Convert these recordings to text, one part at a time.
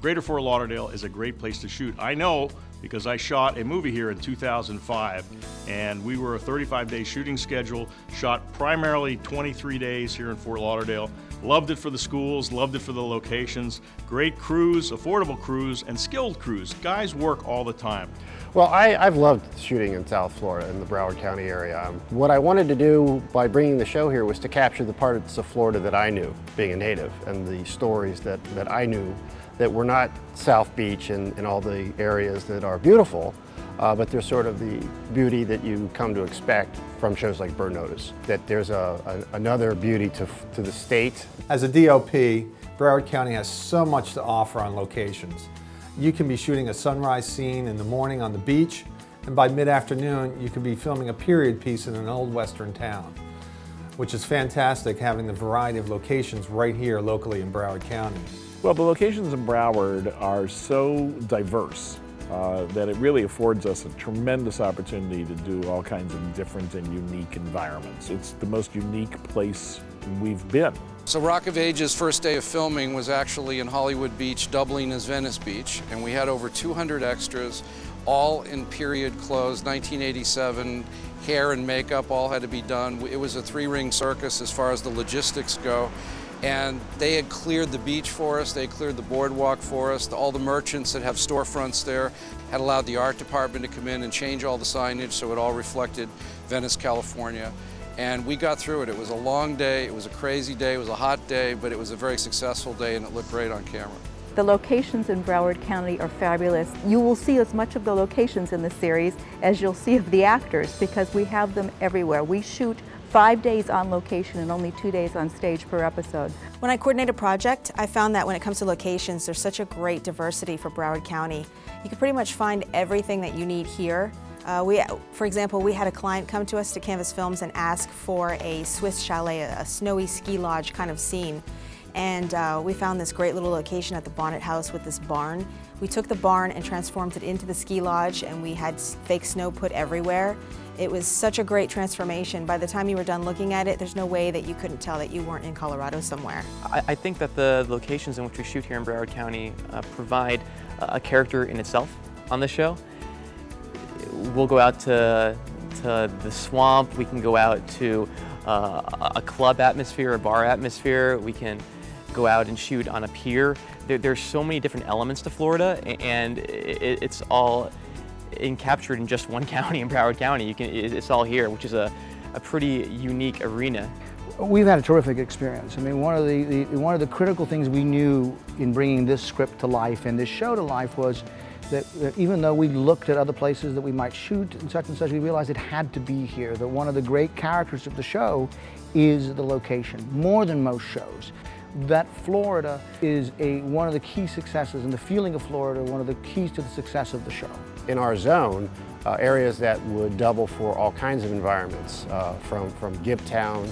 Greater Fort Lauderdale is a great place to shoot. I know because I shot a movie here in 2005, and we were a 35-day shooting schedule, shot primarily 23 days here in Fort Lauderdale. Loved it for the schools, loved it for the locations. Great crews, affordable crews, and skilled crews. Guys work all the time. Well, I've loved shooting in South Florida, in the Broward County area. What I wanted to do by bringing the show here was to capture the parts of Florida that I knew, being a native, and the stories that I knew that were not South Beach and all the areas that are beautiful, but they're sort of the beauty that you come to expect from shows like Bird Notice, that there's another beauty to the state. As a DOP, Broward County has so much to offer on locations. You can be shooting a sunrise scene in the morning on the beach, and by mid-afternoon you could be filming a period piece in an old western town, which is fantastic having the variety of locations right here locally in Broward County. Well, the locations in Broward are so diverse that it really affords us a tremendous opportunity to do all kinds of different and unique environments. It's the most unique place we've been. So Rock of Ages' first day of filming was actually in Hollywood Beach, doubling as Venice Beach, and we had over 200 extras, all in period clothes, 1987, hair and makeup all had to be done. It was a three-ring circus as far as the logistics go. And they had cleared the beach for us, they had cleared the boardwalk for us, all the merchants that have storefronts there had allowed the art department to come in and change all the signage so it all reflected Venice, California. And we got through it. It was a long day, it was a crazy day, it was a hot day, but it was a very successful day and it looked great on camera. The locations in Broward County are fabulous. You will see as much of the locations in the series as you'll see of the actors because we have them everywhere. We shoot 5 days on location and only 2 days on stage per episode. When I coordinate a project, I found that when it comes to locations, there's such a great diversity for Broward County. You can pretty much find everything that you need here. For example, we had a client come to us to Canvas Films and ask for a Swiss chalet, a snowy ski lodge kind of scene. And we found this great little location at the Bonnet House with this barn. We took the barn and transformed it into the ski lodge, and we had fake snow put everywhere. It was such a great transformation. By the time you were done looking at it, there's no way that you couldn't tell that you weren't in Colorado somewhere. I think that the locations in which we shoot here in Broward County provide a character in itself on the show. We'll go out to the swamp, we can go out to a club atmosphere, a bar atmosphere, we can go out and shoot on a pier. There's so many different elements to Florida, and it's all captured in just one county, in Broward County. It's all here, which is a pretty unique arena. We've had a terrific experience. I mean, one of the critical things we knew in bringing this script to life and this show to life was that even though we looked at other places that we might shoot and such, we realized it had to be here. That one of the great characters of the show is the location, more than most shows. That Florida is one of the key successes, and the feeling of Florida, one of the keys to the success of the show. In our zone, areas that would double for all kinds of environments, from Gibtown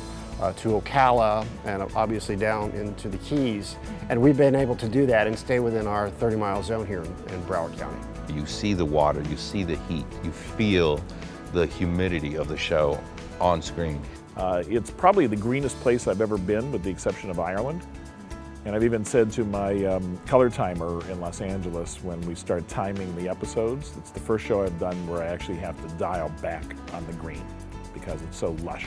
to Ocala, and obviously down into the Keys. And we've been able to do that and stay within our 30-mile zone here in Broward County. You see the water, you see the heat, you feel the humidity of the show on screen. It's probably the greenest place I've ever been, with the exception of Ireland. And I've even said to my color timer in Los Angeles when we start timing the episodes, it's the first show I've done where I actually have to dial back on the green because it's so lush.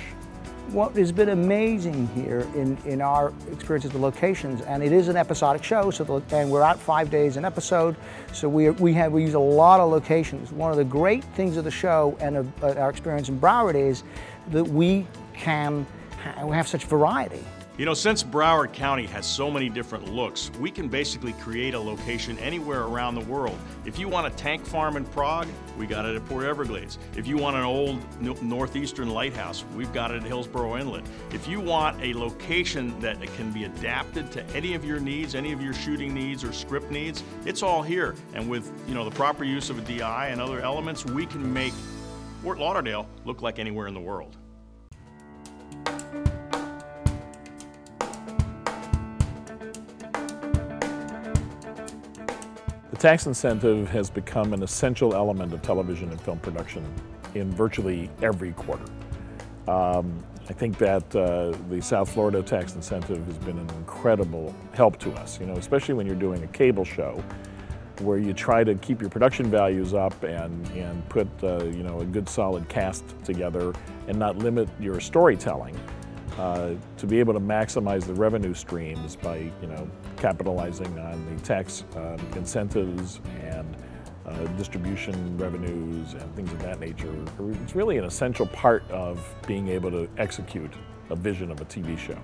What has been amazing here in our experience with the locations, and it is an episodic show, and we're out 5 days an episode, so we use a lot of locations. One of the great things of the show and of our experience in Broward is that we have such variety. You know, since Broward County has so many different looks, we can basically create a location anywhere around the world. If you want a tank farm in Prague, we got it at Port Everglades. If you want an old northeastern lighthouse, we've got it at Hillsborough Inlet. If you want a location that can be adapted to any of your needs, any of your shooting needs or script needs, it's all here. And with, you know, the proper use of a DI and other elements, we can make Fort Lauderdale look like anywhere in the world. The tax incentive has become an essential element of television and film production in virtually every quarter. I think that the South Florida tax incentive has been an incredible help to us, you know, especially when you're doing a cable show where you try to keep your production values up and put you know, a good solid cast together and not limit your storytelling. To be able to maximize the revenue streams by, you know, capitalizing on the tax incentives and distribution revenues and things of that nature. It's really an essential part of being able to execute a vision of a TV show.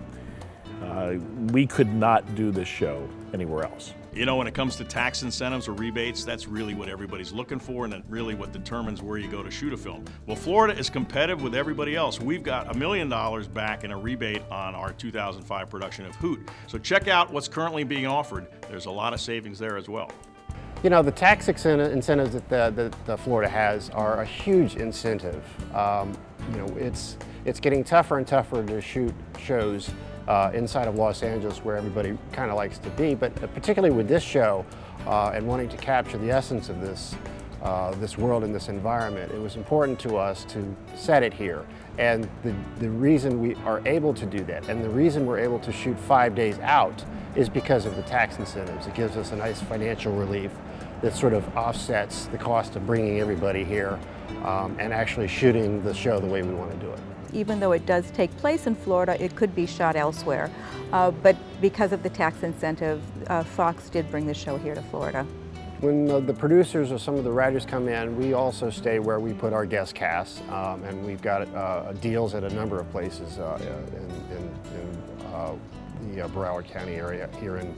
We could not do this show anywhere else. You know, when it comes to tax incentives or rebates, that's really what everybody's looking for, and really what determines where you go to shoot a film. Well, Florida is competitive with everybody else. We've got $1 million back in a rebate on our 2005 production of Hoot. So check out what's currently being offered. There's a lot of savings there as well. You know, the tax incentives that Florida has are a huge incentive. You know, it's getting tougher and tougher to shoot shows inside of Los Angeles, where everybody kind of likes to be, but particularly with this show and wanting to capture the essence of this world and this environment, it was important to us to set it here. And the reason we are able to do that, and the reason we're able to shoot 5 days out, is because of the tax incentives. It gives us a nice financial relief that sort of offsets the cost of bringing everybody here and actually shooting the show the way we want to do it. Even though it does take place in Florida, it could be shot elsewhere. But because of the tax incentive, Fox did bring the show here to Florida. When the producers or some of the writers come in, we also stay where we put our guest casts, and we've got deals at a number of places in the Broward County area here in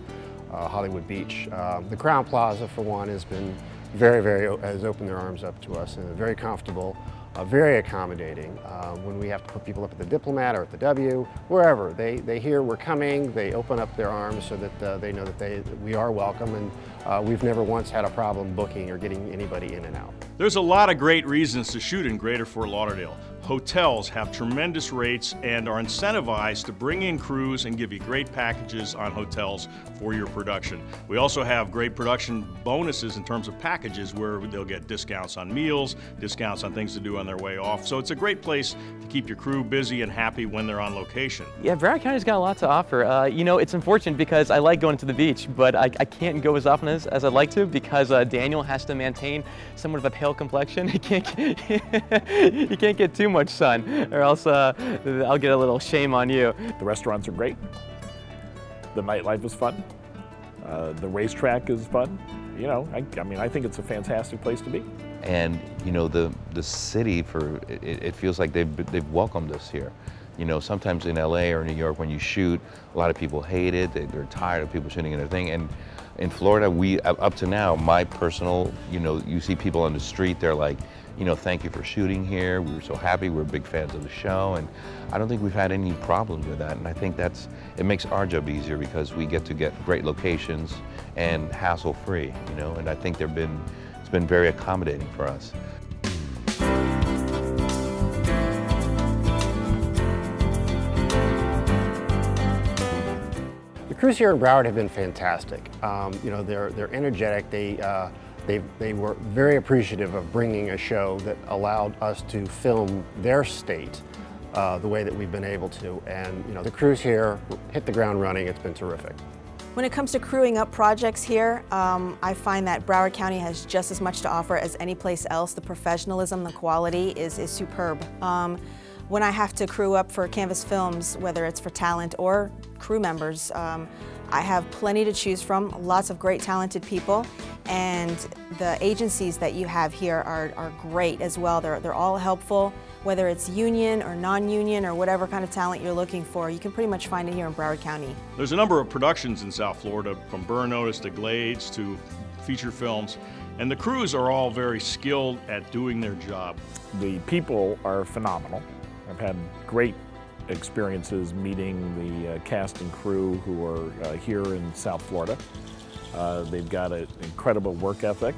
Hollywood Beach. The Crown Plaza, for one, has been has opened their arms up to us, and very comfortable. Very accommodating. When we have to put people up at the Diplomat or at the W, wherever, they hear we're coming, they open up their arms so that they know that we are welcome, and we've never once had a problem booking or getting anybody in and out. There's a lot of great reasons to shoot in Greater Fort Lauderdale. Hotels have tremendous rates and are incentivized to bring in crews and give you great packages on hotels for your production. We also have great production bonuses in terms of packages where they'll get discounts on meals, discounts on things to do on their way off. So it's a great place to keep your crew busy and happy when they're on location. Yeah, Broward County's got a lot to offer. You know, it's unfortunate because I like going to the beach, but I can't go as often as I'd like to because Daniel has to maintain somewhat of a pale complexion. He can't get too much sun, or else I'll get a little shame on you. The restaurants are great. The nightlife is fun. The racetrack is fun. You know, I mean, I think it's a fantastic place to be. And you know, the city, it feels like they've welcomed us here. You know, sometimes in LA or New York, when you shoot, a lot of people hate it. They're tired of people shooting in their thing. And in Florida, up to now, my personal, you know, you see people on the street, they're like, you know, thank you for shooting here. We were so happy. We're big fans of the show. And I don't think we've had any problems with that. And I think it makes our job easier because we get to get great locations and hassle-free, you know, and I think it's been very accommodating for us. The crews here in Broward have been fantastic. You know, they're energetic. They were very appreciative of bringing a show that allowed us to film their state the way that we've been able to. And you know, the crews here hit the ground running. It's been terrific. When it comes to crewing up projects here, I find that Broward County has just as much to offer as any place else. The professionalism, the quality is superb. When I have to crew up for Canvas Films, whether it's for talent or crew members, I have plenty to choose from, lots of great talented people, and the agencies that you have here are great as well. They're all helpful, whether it's union or non-union or whatever kind of talent you're looking for. You can pretty much find it here in Broward County. There's a number of productions in South Florida, from Burn Notice to Glades to feature films, and the crews are all very skilled at doing their job. The people are phenomenal. I've had great experiences meeting the cast and crew who are here in South Florida. They've got an incredible work ethic.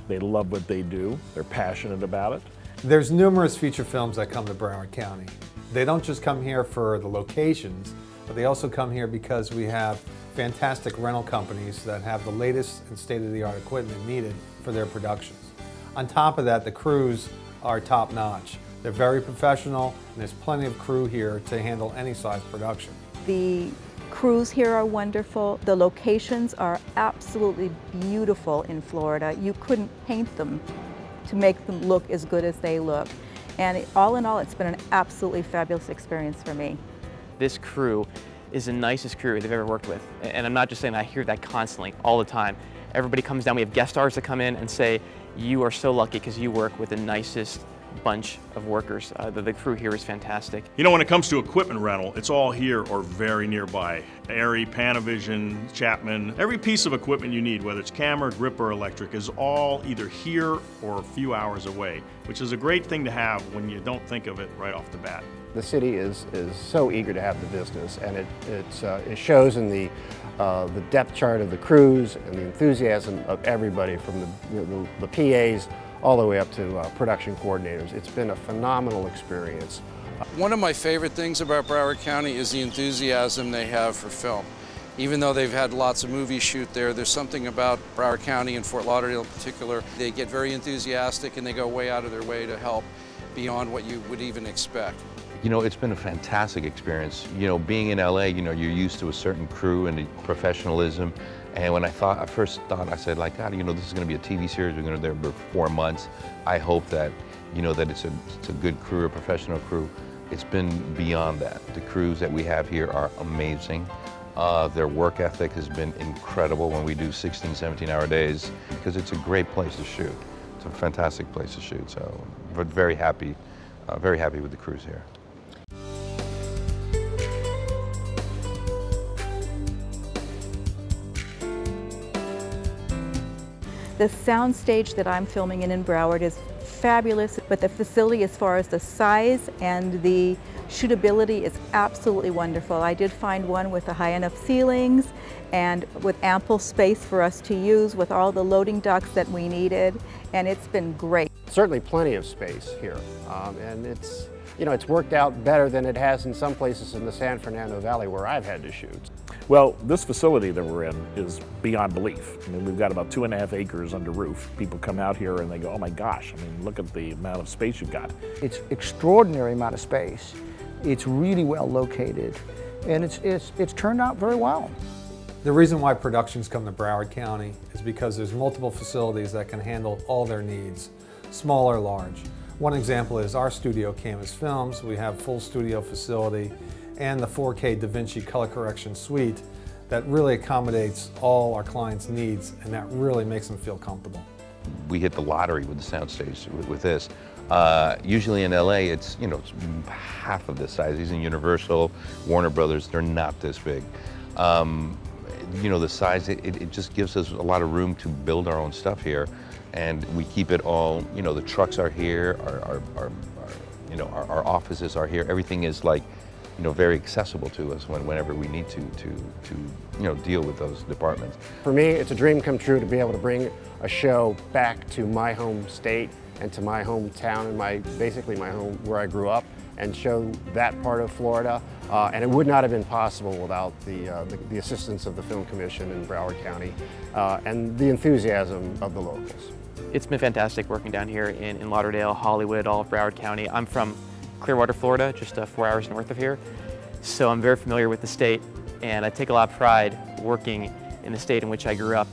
They love what they do. They're passionate about it. There's numerous feature films that come to Broward County. They don't just come here for the locations, but they also come here because we have fantastic rental companies that have the latest and state-of-the-art equipment needed for their productions. On top of that, the crews are top-notch. They're very professional, and there's plenty of crew here to handle any size production. The crews here are wonderful. The locations are absolutely beautiful in Florida. You couldn't paint them to make them look as good as they look. And all in all, it's been an absolutely fabulous experience for me. This crew is the nicest crew they've ever worked with. And I'm not just saying that, I hear that constantly, all the time. Everybody comes down, we have guest stars that come in and say, you are so lucky because you work with the nicest bunch of workers. The crew here is fantastic. You know, when it comes to equipment rental, it's all here or very nearby. Arri, Panavision, Chapman, every piece of equipment you need, whether it's camera, grip, or electric, is all either here or a few hours away, which is a great thing to have when you don't think of it right off the bat. The city is so eager to have the business, and it shows in the depth chart of the crews and the enthusiasm of everybody from the PAs all the way up to production coordinators. It's been a phenomenal experience. One of my favorite things about Broward County is the enthusiasm they have for film. Even though they've had lots of movies shoot there, there's something about Broward County and Fort Lauderdale in particular. They get very enthusiastic and they go way out of their way to help beyond what you would even expect. You know, it's been a fantastic experience. You know, being in LA, you know, you're used to a certain crew and the professionalism. And when I first thought, I said, like, God, you know, this is going to be a TV series. We're going to be there for 4 months. I hope that, you know, that it's a good crew, a professional crew. It's been beyond that. The crews that we have here are amazing. Their work ethic has been incredible when we do 16, 17-hour days, because it's a great place to shoot. It's a fantastic place to shoot. So, but very happy with the crews here. The sound stage that I'm filming in Broward is fabulous, but the facility as far as the size and the shootability is absolutely wonderful. I did find one with the high enough ceilings and with ample space for us to use with all the loading docks that we needed, and it's been great. Certainly plenty of space here, and it's, you know, it's worked out better than it has in some places in the San Fernando Valley where I've had to shoot. Well, this facility that we're in is beyond belief. I mean, we've got about 2.5 acres under roof. People come out here and they go, oh my gosh, I mean, look at the amount of space you've got. It's extraordinary amount of space. It's really well located, and it's turned out very well. The reason why productions come to Broward County is because there's multiple facilities that can handle all their needs, small or large. One example is our studio, Canvas Films. We have full studio facility and the 4K Da Vinci color correction suite that really accommodates all our clients' needs, and that really makes them feel comfortable. We hit the lottery with the soundstage with this. Usually in LA, it's, you know, it's half of this size. These in Universal, Warner Brothers, they're not this big. You know, the size, it just gives us a lot of room to build our own stuff here, and we keep it all, you know, the trucks are here, our offices are here. Everything is, like, you know, very accessible to us whenever we need to you know, deal with those departments. For me, it's a dream come true to be able to bring a show back to my home state and to my hometown and basically my home where I grew up, and show that part of Florida. And it would not have been possible without the assistance of the Film Commission in Broward County and the enthusiasm of the locals. It's been fantastic working down here in Lauderdale, Hollywood, all of Broward County. I'm from Clearwater, Florida, just 4 hours north of here. So I'm very familiar with the state, and I take a lot of pride working in the state in which I grew up.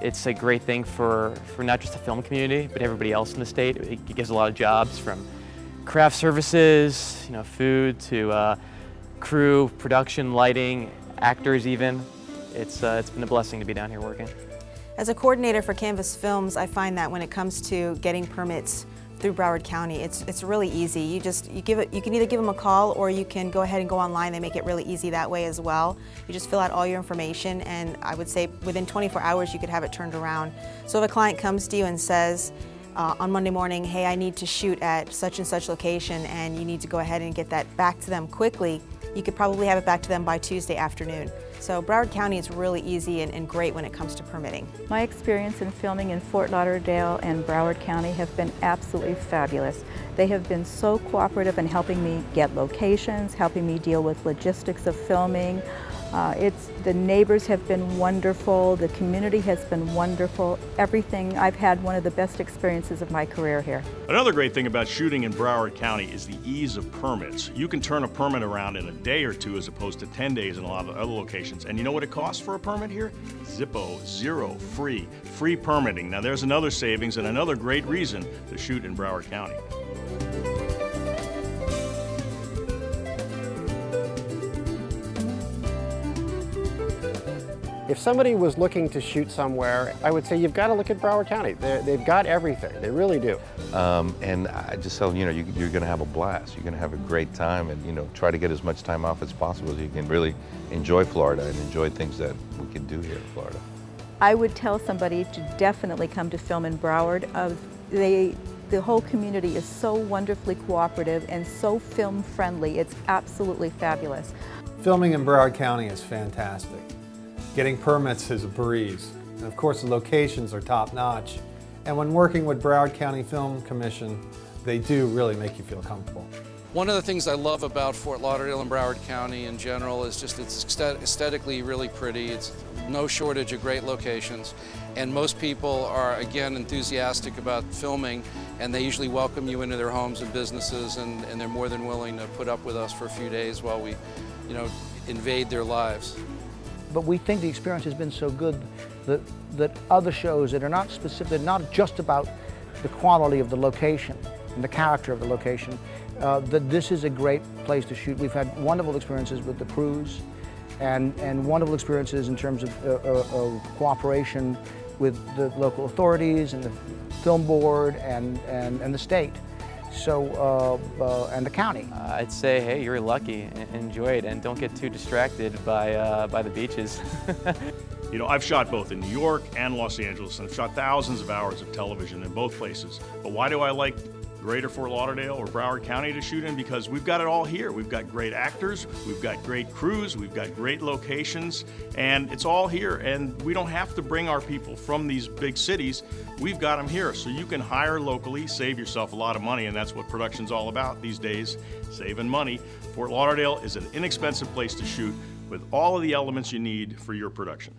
It's a great thing for not just the film community, but everybody else in the state. It gives a lot of jobs, from craft services, you know, food, to crew, production, lighting, actors even. It's been a blessing to be down here working. As a coordinator for Canvas Films, I find that when it comes to getting permits through Broward County, it's really easy. You can either give them a call, or you can go ahead and go online. They make it really easy that way as well. You just fill out all your information, and I would say within 24 hours you could have it turned around. So if a client comes to you and says on Monday morning, hey, I need to shoot at such and such location, and you need to go ahead and get that back to them quickly, you could probably have it back to them by Tuesday afternoon. So Broward County is really easy and great when it comes to permitting. My experience in filming in Fort Lauderdale and Broward County have been absolutely fabulous. They have been so cooperative in helping me get locations, helping me deal with logistics of filming. The neighbors have been wonderful, the community has been wonderful, everything. I've had one of the best experiences of my career here. Another great thing about shooting in Broward County is the ease of permits. You can turn a permit around in a day or two as opposed to 10 days in a lot of other locations. And you know what it costs for a permit here? Zippo, zero, free permitting. Now there's another savings and another great reason to shoot in Broward County. If somebody was looking to shoot somewhere, I would say you've got to look at Broward County. They've got everything. They really do. And I just tell them, you know, you're going to have a blast. You're going to have a great time, and you know, try to get as much time off as possible so you can really enjoy Florida and enjoy things that we can do here in Florida. I would tell somebody to definitely come to film in Broward. The whole community is so wonderfully cooperative and so film friendly. It's absolutely fabulous. Filming in Broward County is fantastic. Getting permits is a breeze. And of course, the locations are top-notch. And when working with Broward County Film Commission, they do really make you feel comfortable. One of the things I love about Fort Lauderdale and Broward County in general is just it's aesthetically really pretty. It's no shortage of great locations. And most people are, again, enthusiastic about filming, and they usually welcome you into their homes and businesses, and they're more than willing to put up with us for a few days while we, you know, invade their lives. But we think the experience has been so good that other shows that are not specific, not just about the quality of the location and the character of the location, that this is a great place to shoot. We've had wonderful experiences with the crews and wonderful experiences in terms of cooperation with the local authorities and the film board and the state. So, and the county. I'd say, hey, you're lucky. Enjoy it, and don't get too distracted by the beaches. You know, I've shot both in New York and Los Angeles, and I've shot thousands of hours of television in both places. But why do I like Greater Fort Lauderdale or Broward County to shoot in? Because we've got it all here. We've got great actors, we've got great crews, we've got great locations, and it's all here. And we don't have to bring our people from these big cities. We've got them here. So you can hire locally, save yourself a lot of money, and that's what production's all about these days, saving money. Fort Lauderdale is an inexpensive place to shoot with all of the elements you need for your production.